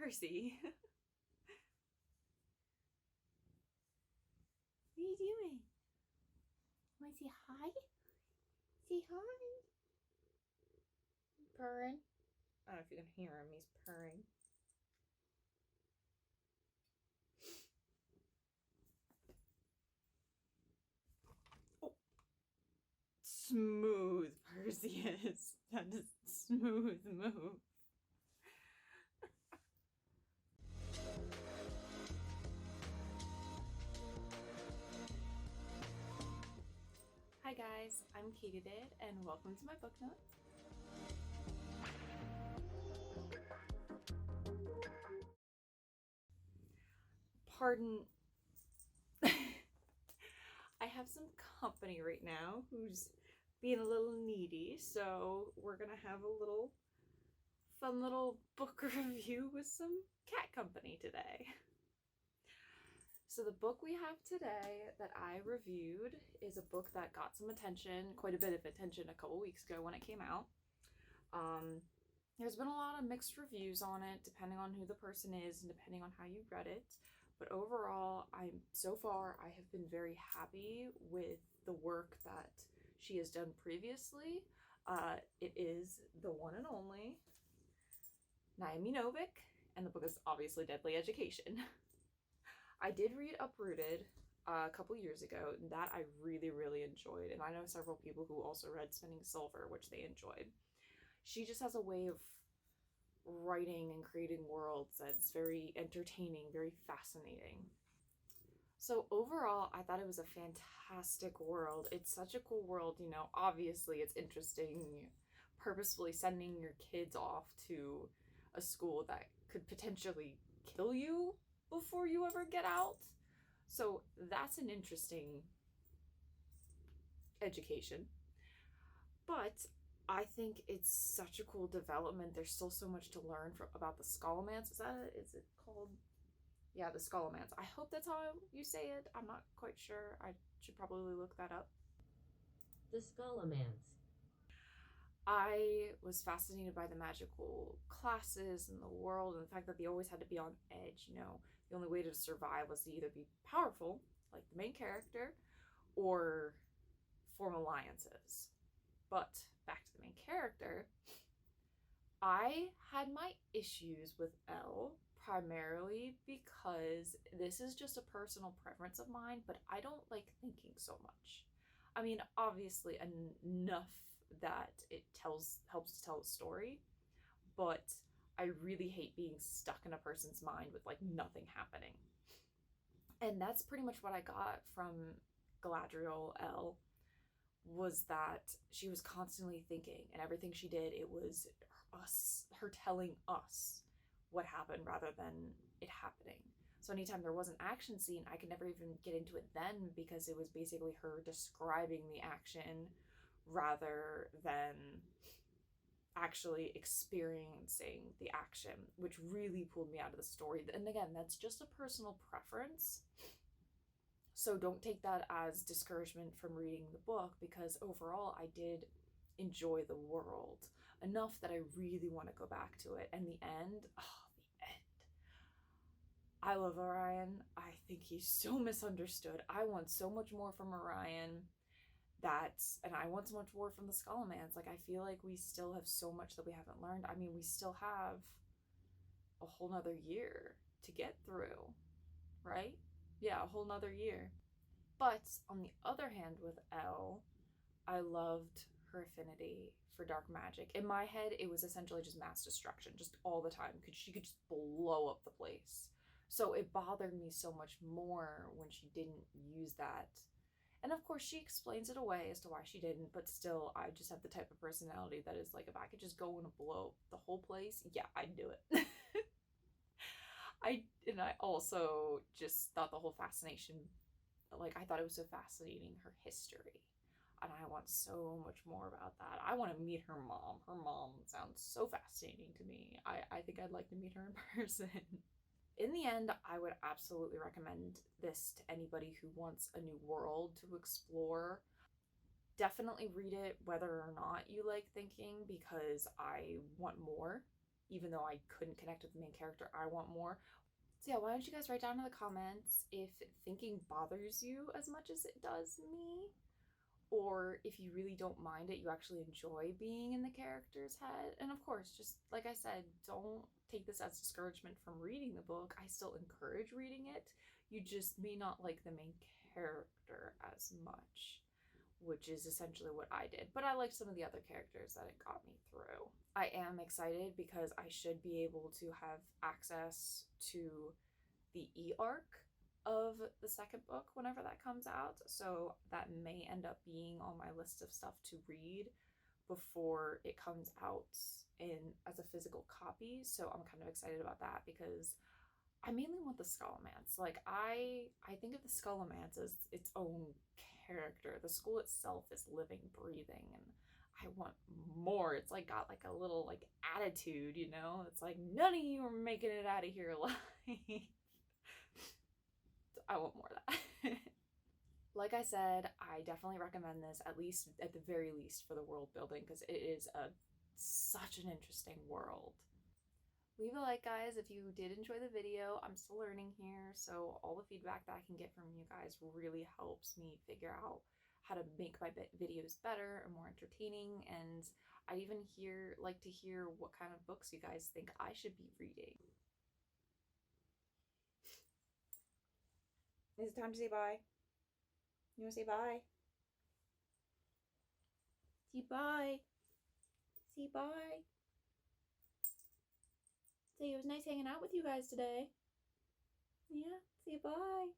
Percy. What are you doing? Want to say hi? Say hi. Purring. I don't know if you can hear him. He's purring. Oh. Smooth Percy is. That is smooth move. Hi guys, I'm Katiedyd and welcome to my book notes. Pardon. I have some company right now who's being a little needy, so we're gonna have a little fun little book review with some cat company today. So the book we have today that I reviewed is a book that got some attention, quite a bit of attention a couple weeks ago when it came out. There's been a lot of mixed reviews on it, depending on who the person is and depending on how you read it. But overall, I have been very happy with the work that she has done previously. It is the one and only Naomi Novik, and the book is obviously Deadly Education. I did read Uprooted a couple years ago, and that I really, really enjoyed. And I know several people who also read Spinning Silver, which they enjoyed. She just has a way of writing and creating worlds that's very entertaining, very fascinating. So overall, I thought it was a fantastic world. It's such a cool world, you know. Obviously, it's interesting purposefully sending your kids off to a school that could potentially kill you before you ever get out. So that's an interesting education. But I think it's such a cool development. There's still so much to learn about the Scholomance. Is it called? Yeah, the Scholomance. I hope that's how you say it. I'm not quite sure. I should probably look that up. The Scholomance. I was fascinated by the magical classes and the world and the fact that they always had to be on edge, you know. The only way to survive was to either be powerful, like the main character, or form alliances. But back to the main character, I had my issues with Elle primarily because this is just a personal preference of mine, but I don't like thinking so much. I mean, obviously enough that it helps to tell a story, but I really hate being stuck in a person's mind with like nothing happening. And that's pretty much what I got from Galadriel Elle, was that she was constantly thinking, and everything she did, it was her telling us what happened rather than it happening. So anytime there was an action scene, I could never even get into it then because it was basically her describing the action rather than actually experiencing the action, which really pulled me out of the story. And again, that's just a personal preference. So don't take that as discouragement from reading the book, because overall I did enjoy the world enough that I really want to go back to it. And the end, I love Orion. I think he's so misunderstood. I want so much more from Orion, and I want so much more from the Scholomance. Like, I feel like we still have so much that we haven't learned. I mean, we still have a whole nother year to get through, right? Yeah, a whole nother year. But on the other hand, with Elle, I loved her affinity for dark magic. In my head, it was essentially just mass destruction, just all the time. She could just blow up the place. So it bothered me so much more when she didn't use that. And of course, she explains it away as to why she didn't, but still, I just have the type of personality that is like, if I could just go and blow up the whole place, yeah, I'd do it. I also just thought the whole fascination, like, I thought it was so fascinating, her history. And I want so much more about that. I want to meet her mom. Her mom sounds so fascinating to me. I think I'd like to meet her in person. In the end, I would absolutely recommend this to anybody who wants a new world to explore. Definitely read it whether or not you like thinking, because I want more. even though I couldn't connect with the main character, I want more. So yeah, why don't you guys write down in the comments if thinking bothers you as much as it does me, or if you really don't mind it, you actually enjoy being in the character's head. And of course, just like I said, don't take this as discouragement from reading the book. I still encourage reading it. You just may not like the main character as much, which is essentially what I did. But I liked some of the other characters that it got me through. I am excited because I should be able to have access to the e-arc of the second book whenever that comes out. So that may end up being on my list of stuff to read before it comes out as a physical copy. So I'm kind of excited about that because I mainly want the Scholomance. Like I think of the Scholomance as its own character. The school itself is living, breathing, and I want more. It's like got like a little like attitude, you know? It's like none of you are making it out of here alive. I want more of that. Like I said, I definitely recommend this, at least at the very least for the world building, because it is such an interesting world. Leave a like, guys, if you did enjoy the video. I'm still learning here, so all the feedback that I can get from you guys really helps me figure out how to make my videos better and more entertaining. And I'd even like to hear what kind of books you guys think I should be reading. Is it time to say bye? You want to say bye? Say bye. Say bye. Say it was nice hanging out with you guys today. Yeah, say bye.